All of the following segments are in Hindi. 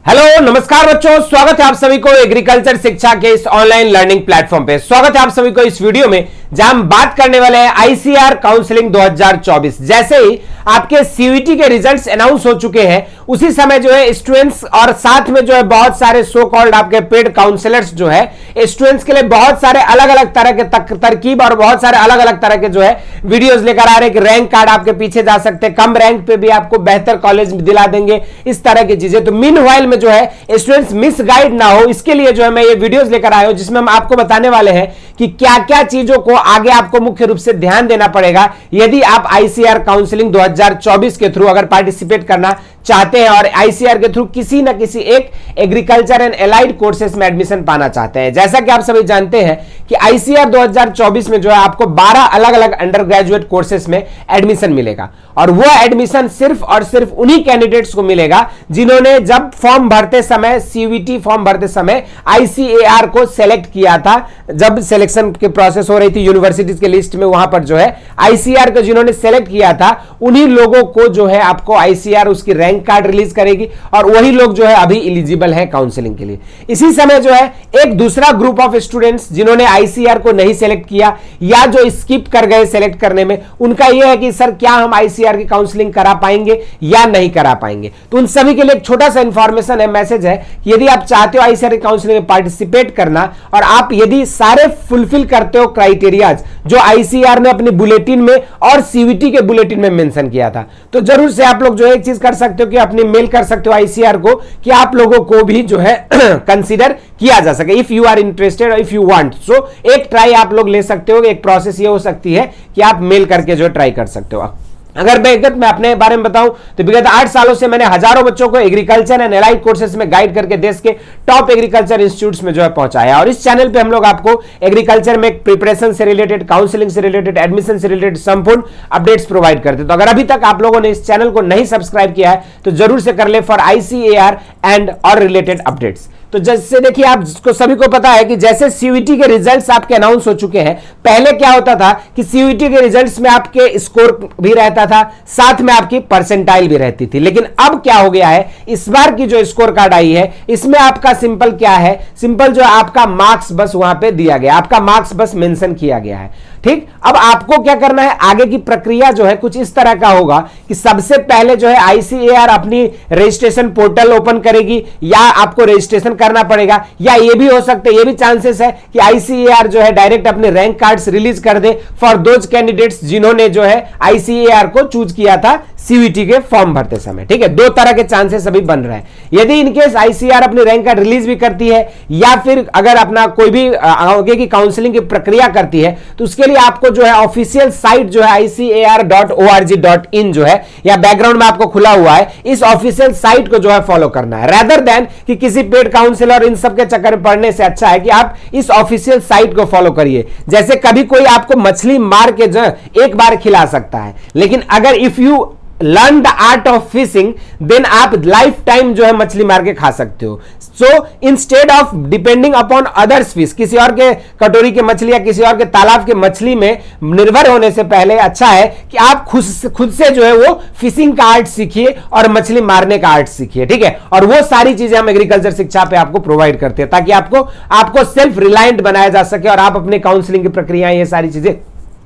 हेलो नमस्कार बच्चों, स्वागत है आप सभी को एग्रीकल्चर शिक्षा के इस ऑनलाइन लर्निंग प्लेटफॉर्म पे। स्वागत है आप सभी को इस वीडियो में जहां हम बात करने वाले हैं आईसीआर काउंसलिंग 2024। जैसे ही आपके सीयूईटी के रिजल्ट्स अनाउंस हो चुके हैं उसी समय जो है स्टूडेंट्स और साथ में जो है बहुत सारे सो कॉल्ड आपके पेड काउंसलर्स जो है स्टूडेंट्स के लिए बहुत सारे अलग अलग तरह के तरकीब और बहुत सारे अलग अलग तरह के जो है वीडियोस लेकर आ रहे हैं कि रैंक कार्ड आपके पीछे जा सकते हैं, कम रैंक पे भी आपको बेहतर कॉलेज दिला देंगे, इस तरह की चीजें। तो मीनवाइल में जो है स्टूडेंट्स मिसगाइड ना हो इसके लिए जो है मैं ये वीडियोस लेकर आया हूं जिसमें हम आपको बताने वाले हैं कि क्या क्या चीजों को आगे आपको मुख्य रूप से ध्यान देना पड़ेगा यदि आप आईसीआर काउंसलिंग 2024 के थ्रू अगर पार्टिसिपेट करना चाहते हैं और आईसीआर के थ्रू किसी ना किसी एक एग्रीकल्चर एंड एलाइड कोर्सेज में एडमिशन पाना चाहते हैं। जैसा कि आप सभी जानते हैं कि आईसीआर 2024 में जो है आपको 12 अलग अलग अंडर ग्रेजुएट कोर्सेज में एडमिशन मिलेगा और वो एडमिशन सिर्फ और सिर्फ उन्हीं कैंडिडेट्स को मिलेगा जिन्होंने जब फॉर्म भरते समय सीयूईटी फॉर्म भरते समय आईसीएआर को सेलेक्ट किया था। जब सिलेक्शन की प्रोसेस हो रही थी यूनिवर्सिटीज के लिस्ट में, वहां पर जो है आईसीआर को जिन्होंने सेलेक्ट किया था उन्हीं लोगों को जो है आपको आईसीआर उसकी रैंक कार्ड रिलीज करेगी और वही लोग जो है अभी एलिजिबल है काउंसलिंग के लिए। इसी समय जो है एक दूसरा ग्रुप ऑफ स्टूडेंट्स जिन्होंने आईसीआर को नहीं सेलेक्ट किया या जो स्किप कर गए सेलेक्ट करने में, उनका यह है कि सर क्या हम आईसीआर की काउंसलिंग करा पाएंगे या नहीं करा पाएंगे। तो उन सभी के लिए एक छोटा सा इंफॉर्मेशन है, मैसेज है कि यदि आप चाहते हो आईसीआर की काउंसलिंग में पार्टिसिपेट करना और आप यदि सारे फुलफिल करते हो क्राइटेरियाज जो आईसीआर ने अपनी बुलेटिन में और सीयूईटी के बुलेटिन में मेंशन किया था, तो जरूर से आप लोग जो है एक चीज कर सकते हो कि अपनी मेल कर सकते हो आईसीआर को कि आप लोगों को भी जो है कंसीडर किया जा सके if you are interested, if you want. So एक ट्राई आप लोग ले सकते हो। एक प्रोसेस ये हो सकती है कि आप मेल करके जो है ट्राई कर सकते हो। अगर मैं अपने बारे में बताऊं तो विगत 8 सालों से मैंने हजारों बच्चों को एग्रीकल्चर एंड एलाइड कोर्सेज में गाइड करके देश के टॉप एग्रीकल्चर इंस्टीट्यूट्स में जो है पहुंचाया और इस चैनल पे हम लोग आपको एग्रीकल्चर में प्रिपरेशन से रिलेटेड, काउंसलिंग से रिलेटेड, एडमिशन से रिलेटेड संपूर्ण अपडेट्स प्रोवाइड करते। तो अगर अभी तक आप लोगों ने इस चैनल को नहीं सब्सक्राइब किया है तो जरूर से कर ले फॉर आईसीएआर एंड और रिलेटेड अपडेट्स। तो जैसे देखिए आपको सभी को पता है कि जैसे सीयूईटी के रिजल्ट्स आपके अनाउंस हो चुके हैं, पहले क्या होता था कि सीयूईटी के रिजल्ट्स में आपके स्कोर भी रहता था, साथ में आपकी परसेंटाइल भी रहती थी। लेकिन अब क्या हो गया है, इस बार की जो स्कोर कार्ड आई है इसमें आपका सिंपल क्या है, सिंपल जो आपका मार्क्स बस वहां पे दिया गया, आपका मार्क्स बस मेंशन किया गया है। ठीक, अब आपको क्या करना है, आगे की प्रक्रिया जो है कुछ इस तरह का होगा कि सबसे पहले जो है आईसीएआर अपनी रजिस्ट्रेशन पोर्टल ओपन करेगी या आपको रजिस्ट्रेशन करना पड़ेगा, या ये भी हो सकता है, ये भी चांसेस है कि आईसीएआर जो है डायरेक्ट अपने रैंक कार्ड्स रिलीज कर दे फॉर दोज कैंडिडेट्स जिन्होंने जो है आईसीएआर को चूज किया था सीयूईटी के फॉर्म भरते समय। ठीक है, दो तरह के चांसेस अभी बन रहे हैं। यदि इनकेस आईसीएआर अपनी रैंक कार्ड रिलीज भी करती है या फिर अगर अपना कोई भी आगे की काउंसलिंग की प्रक्रिया करती है तो उसके लिए आपको जो है ऑफिशियल साइट जो है icar.org.in जो है या बैकग्राउंड में आपको खुला हुआ है, इस ऑफिशियल साइट को जो है फॉलो करना है रेदर देन कि किसी पेड काउंसलर इन सब के चक्कर में पड़ने से अच्छा है कि आप इस ऑफिशियल साइट को फॉलो करिए। जैसे कभी कोई आपको मछली मार के जो एक बार खिला सकता है, लेकिन अगर if you learn the art of fishing then आप लाइफ टाइम जो है मछली मार के खा सकते हो। So instead of depending upon others fish, किसी और के कटोरी के मछली या किसी और के तालाब के मछली में निर्भर होने से पहले अच्छा है कि आप खुद से जो है वो फिशिंग का आर्ट सीखिए और मछली मारने का आर्ट सीखिए। ठीक है, और वो सारी चीजें हम एग्रीकल्चर शिक्षा पे आपको प्रोवाइड करते हैं ताकि आपको सेल्फ रिलायंट बनाया जा सके और आप अपने काउंसलिंग की प्रक्रिया ये सारी चीजें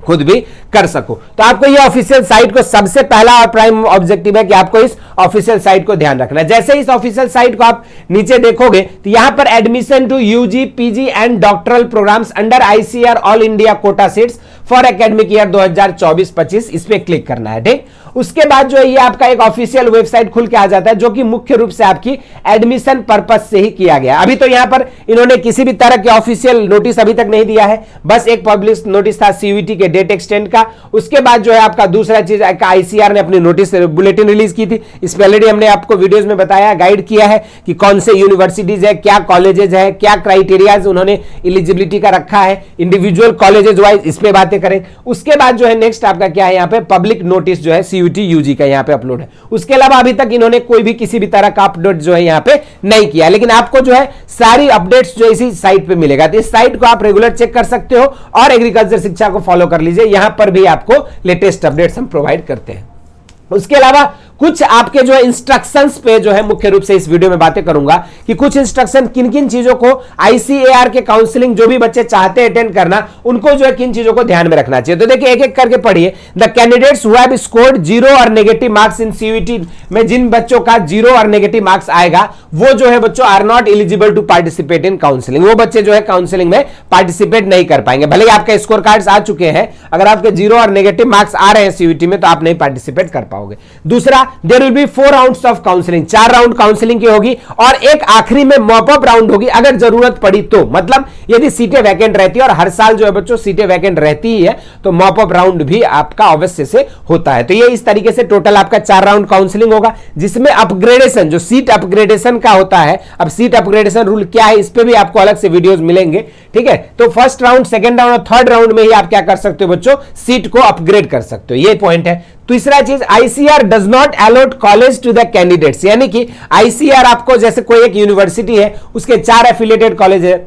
खुद भी कर सको। तो आपको ये ऑफिशियल साइट को सबसे पहला और प्राइम ऑब्जेक्टिव है कि आपको इस ऑफिशियल साइट को ध्यान रखना है। जैसे इस ऑफिशियल साइट को आप नीचे देखोगे तो यहां पर admission to UG, PG and doctoral programmes under ICR all India quota seats for academic year 2024-25 इस पे क्लिक करना है। ठीक, उसके बाद जो है ये आपका एक ऑफिशियल वेबसाइट खुल के आ जाता है जो कि मुख्य रूप से आपकी एडमिशन पर्पस से ही किया गया। अभी तो यहां पर इन्होंने किसी भी तरह के ऑफिशियल नोटिस अभी तक नहीं दिया है, बस एक पब्लिश नोटिस था सीयूईटी के डेट एक्सटेंड का। उसके बाद जो है आपका दूसरा चीज आईसीआर ने अपनी नोटिस बुलेटिन रिलीज की थी। इस पे ऑलरेडी हमने आपको वीडियोस में बताया, गाइड किया है कि कौन से यूनिवर्सिटीज है, क्या कॉलेजेज है, क्या क्राइटेरियाज उन्होंने एलिजिबिलिटी का रखा है, इंडिविजुअल कॉलेजेज वाइज इस पे बातें करें। उसके बाद जो है नेक्स्ट आपका क्या है, यहाँ पे पब्लिक नोटिस जो है सीयूईटी यूजी का यहाँ पे अपलोड है। उसके अलावा अभी तक इन्होंने कोई भी किसी भी तरह का अपडेट जो है यहाँ पे नहीं किया, लेकिन आपको जो है सारी अपडेट्स जो इसी साइट पे मिलेगा। तो इस साइट को आप रेगुलर चेक कर सकते हो और एग्रीकल्चर शिक्षा को फॉलो कर लीजिए, यहां पर भी आपको लेटेस्ट अपडेट्स हम प्रोवाइड करते हैं। उसके अलावा कुछ आपके जो है इंस्ट्रक्शंस पे जो है मुख्य रूप से इस वीडियो में बातें करूंगा कि कुछ इंस्ट्रक्शन किन किन चीजों को आईसीएआर के काउंसलिंग जो भी बच्चे चाहते हैं अटेंड करना, उनको जो है किन चीजों को ध्यान में रखना चाहिए। तो देखिए एक एक करके पढ़िए। The candidates who have scored 0 और नेगेटिव मार्क्स इन सीयूईटी में जिन बच्चों का 0 और नेगेटिव मार्क्स आएगा वो जो है बच्चों are not eligible to participate in counselling. वो बच्चे जो है काउंसलिंग में पार्टिसिपेट नहीं कर पाएंगे। भले ही आपके स्कोर कार्ड्स आ चुके हैं, अगर आपके 0 और नेगेटिव मार्क्स आ रहे हैं सीयूईटी में तो आप नहीं पार्टिसिपेट कर पाओगे। दूसरा, there will be 4 rounds of counselling, 4 round counselling की होगी और एक आखिरी में मॉप अप राउंड होगी अगर जरूरत पड़ी तो। मतलब यदि सीटें वैकेंट रहती है और हर साल जो है बच्चों सीटें वैकेंट रहती ही है तो मॉप अप राउंड भी आपका अवश्य से होता है। तो ये इस तरीके से टोटल आपका 4 राउंड काउंसलिंग होगा, जिसमें अपग्रेडेशन जो सीट अपग्रेडेशन का होता है, अब सीट अपग्रेडेशन रूल क्या है इस पे भी आपको अलग से वीडियोस मिलेंगे, ठीक है। तो फर्स्ट राउंड, सेकंड राउंड और थर्ड राउंड में ही आप क्या कर सकते हो बच्चों, सीट को अपग्रेड कर सकते हो, ये पॉइंट है। तीसरा चीज, ICR does not allot college to the candidates, यानी कि आईसीआर आपको जैसे कोई एक यूनिवर्सिटी है उसके 4 एफिलिएटेड कॉलेज है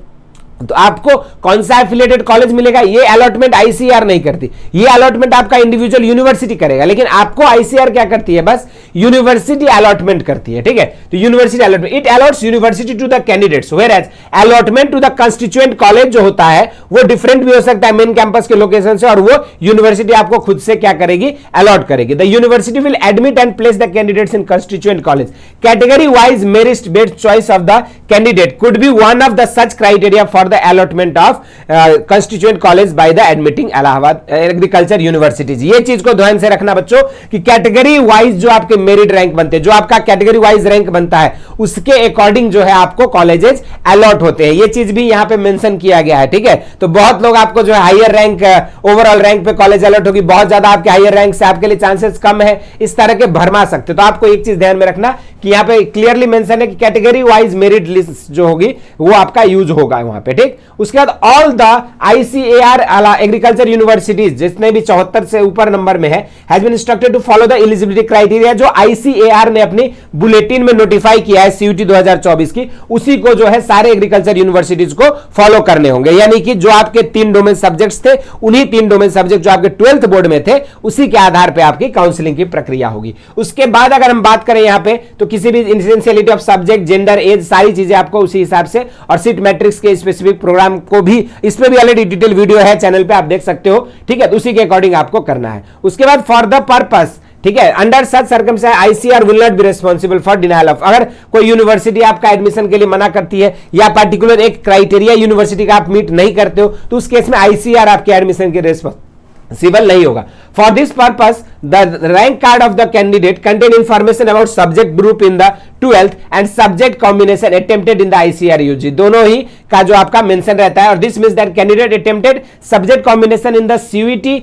तो आपको कौन सा एफिलिएटेड कॉलेज मिलेगा ये अलॉटमेंट आईसीआर नहीं करती, ये अलॉटमेंट आपका इंडिविजुअल यूनिवर्सिटी करेगा। लेकिन आपको आईसीआर क्या करती है, बस यूनिवर्सिटी अलॉटमेंट करती है, ठीक है। तो university allotment, it allots university to the candidates, whereas allotment to the constituent college जो होता है वो डिफरेंट भी हो सकता है मेन कैंपस के लोकेशन से, और वो यूनिवर्सिटी आपको खुद से क्या करेगी, अलॉट करेगी। The university will admit and place the candidates in constituent college, category wise merit based choice of the candidate could be one of the such criteria for the allotment of constituent college by the admitting Allahabad agriculture universities. ये चीज को ध्यान से रखना बच्चों कि कैटेगरी वाइज जो आपके मेरिट रैंक बनते हैं, जो आपका कैटेगरी वाइज रैंक बनता है उसके अकॉर्डिंग जो है आपको कॉलेजेस अलॉट होते हैं, ये चीज भी यहां पे मेंशन किया गया है, ठीक है। तो बहुत लोग आपको जो है हायर रैंक ओवरऑल रैंक पे कॉलेज अलॉट होगी, बहुत ज्यादा आपके हायर रैंक से आपके लिए चांसेस कम है, इस तरह के भरमा सकते। तो आपको एक चीज ध्यान में रखना कि यहां पे क्लियरली मेंशन है कि कैटेगरी वाइज मेरिट लिस्ट जो होगी वो आपका यूज होगा वहां पे, ठीक। उसके बाद all the ICAR agriculture universities जितने भी 74 से ऊपर नंबर में है has been instructed to follow the eligibility criteria जो आईसीएआर ने अपनी बुलेटिन में नोटिफाई किया है सीयूटी 2024 की, उसी को जो है सारे एग्रीकल्चर यूनिवर्सिटीज को फॉलो करने होंगे। यानी कि जो आपके 3 डोमेन सब्जेक्ट्स थे उन्हीं 3 डोमेन सब्जेक्ट जो आपके 12th बोर्ड में थे उसी के आधार पर आपकी काउंसलिंग की प्रक्रिया होगी। उसके बाद अगर हम बात करें यहां पे तो किसी भी इंसेंशियलिटी ऑफ सब्जेक्ट, जेंडर, एज, सारी चीजें आपको उसी हिसाब से, और सीट मैट्रिक्स के स्पेसिफिक प्रोग्राम को भी, इसमें भी ऑलरेडी डिटेल वीडियो है चैनल पे आप देख सकते हो, ठीक है। तो उसी के अकॉर्डिंग आपको करना है। उसके बाद फॉर द पर्पस, ठीक है, under such circumstance ICR will not be responsible for denial of, अगर कोई यूनिवर्सिटी आपका एडमिशन के लिए मना करती है या पर्टिकुलर एक क्राइटेरिया यूनिवर्सिटी का आप मीट नहीं करते हो तो उस केस में आईसीआर आपके एडमिशन के रिस्पांसिबल नहीं होगा। For this purpose the rank card of the candidate contain information about subject group in the 12th and subject combination attempted in the ICR UG, दोनों ही का जो आपका मेंशन रहता है। और this means that candidate attempted subject combination in the CUET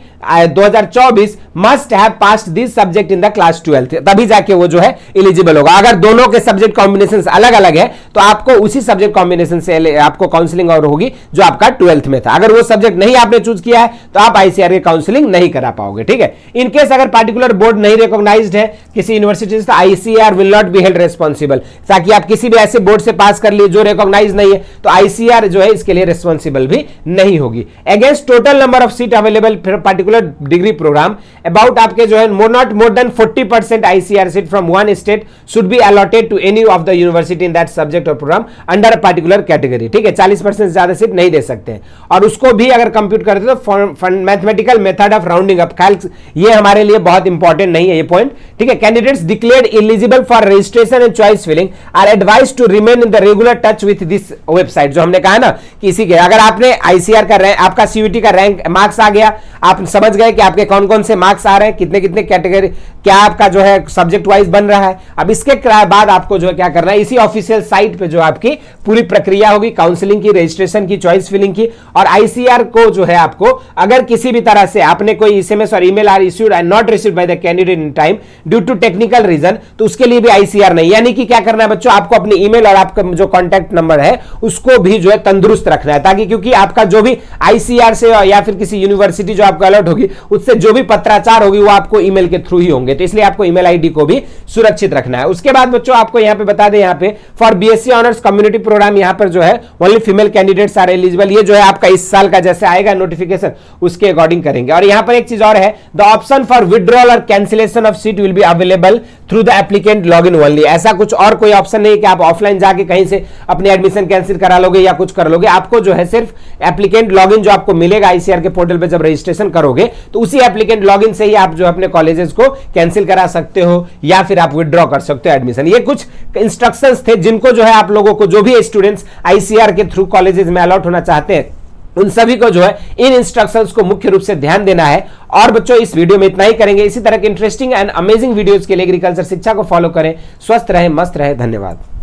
2024 must have passed this subject in the class 12th, तभी जाके वो जो है एलिजिबल होगा। अगर दोनों के सब्जेक्ट कॉम्बिनेशन अलग अलग है तो आपको उसी सब्जेक्ट कॉम्बिनेशन से आपको काउंसलिंग और होगी जो आपका 12th में था। अगर वो सब्जेक्ट नहीं आपने चूज किया है तो आप आईसीआर की काउंसलिंग नहीं करा पाओगे, ठीक है। इन केस अगर पार्टिकुलर बोर्ड नहीं रिकॉग्नाइज्ड है किसी यूनिवर्सिटी से तो ICR will not be held responsible, ताकि आप किसी भी ऐसे बोर्ड से पास कर लिए जो रिकॉग्नाइज नहीं है तो आईसीआर जो है इसके लिए रिस्पांसिबल भी नहीं होगी। Against total number of seat available particular degree program about आपके जो है not more than 40% ICR seat from one state should be allotted to any of the university in that subject और program under a particular category, ठीक है। 40% ज्यादा सीट नहीं दे सकते हैं, और उसको भी अगर कंप्यूट करते तो mathematical method of rounding up, ये हमारे लिए बहुत इंपॉर्टेंट नहीं है ये पॉइंट, ठीक है। Candidates declared eligible for registration and choice filling are advise to remain in the regular touch with this website, जो हमने कहा ना कि इसी के अगर आपने आईसीआर का रैंक, आपका सीयूटी का रैंक मार्क्स आ गया, आप समझ गए कि आपके कौन कौन से मार्क्स आ रहे हैं, कितने कितने कैटेगरी क्या आपका जो है सब्जेक्ट वाइज बन रहा है। अब इसके बाद आपको जो है क्या करना है, इसी ऑफिशियल साइट पे जो आपकी पूरी प्रक्रिया होगी काउंसलिंग की, रजिस्ट्रेशन की, चॉइस फिलिंग की, और आईसीआर को जो है आपको अगर किसी भी तरह से आपने कोई एसएमएस और email are issued and not received by the candidate in time due to technical reason, तो उसके लिए भी आईसीआर नहीं। यानी कि क्या करना है बच्चों, आपको अपनी ईमेल और आपका जो कॉन्टैक्ट नंबर है उसको भी जो है तंदुरुस्त रखना है, ताकि क्योंकि आपका जो भी आईसीआर से या फिर किसी यूनिवर्सिटी जो आपको अलर्ट होगी उससे जो भी पत्राचार होगी वो आपको ईमेल के थ्रू ही होंगे, तो इसलिए आपको ईमेल आईडी को भी सुरक्षित रखना है। उसके बाद बच्चों आपको यहां पे बता दें, यहां पे for BSc honours community programme यहां पर जो है only female candidates are eligible, ये जो है आपका इस साल का जैसे आएगा नोटिफिकेशन उसके अकॉर्डिंग करेंगे। और यहां पर एक चीज और है, द ऑप्शन फॉर विड्रॉल और cancellation of seat will be available through the applicant login only. ऐसा कुछ और कोई ऑप्शन नहीं है कि आप ऑफलाइन जाके कहीं से अपनी एडमिशन कैंसिल करा लोगे या कुछ कर लोगे। आपको जो है सिर्फ एप्लीकेंट लॉगिन जो आपको मिलेगा आईसीआर के पोर्टल पे जब रजिस्ट्रेशन करोगे, तो उसी एप्लीकेंट लॉगिन से ही आप जो अपने कॉलेजेस को कैंसिल करा सकते हो या फिर आप विड्रॉ कर सकते हो एडमिशन। ये कुछ इंस्ट्रक्शंस थे जिनको जो है आप लोगों को, जो भी स्टूडेंट्स आईसीआर के थ्रू कॉलेजेस में अलॉट होना चाहते हैं, उन सभी को जो है इन इंस्ट्रक्शंस को मुख्य रूप से ध्यान देना है। और बच्चों इस वीडियो में इतना ही करेंगे। इसी तरह के इंटरेस्टिंग एंड अमेजिंग वीडियोस के लिए एग्रीकल्चर शिक्षा को फॉलो करें। स्वस्थ रहें, मस्त रहें। धन्यवाद।